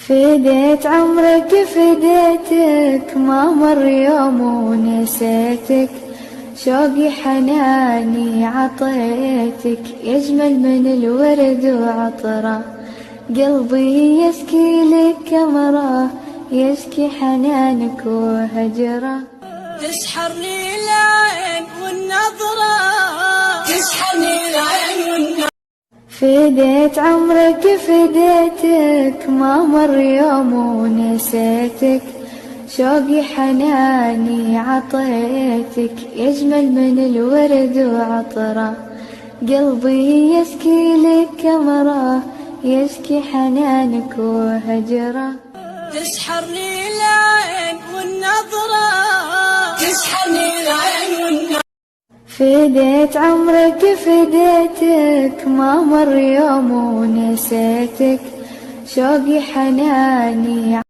فديت عمرك فديتك، ما مر يوم ونسيتك، شوقي حناني عطيتك، يجمل من الورد وعطره، قلبي يشكي لك كمره، يشكي حنانك وهجره. تسحرني العين والنظرة، تسحرني العين والنظرة. فديت عمرك فديتك، ما مر يوم ونسيتك، شوقي حناني عطيتك، يجمل من الورد وعطره، قلبي يشكي لك كمره، يشكي حنانك وهجره. تسحرني العين والنظرة، تسحرني العين والنظرة. فديت عمرك فديتك، ما مر يوم ونسيتك، شوقي حناني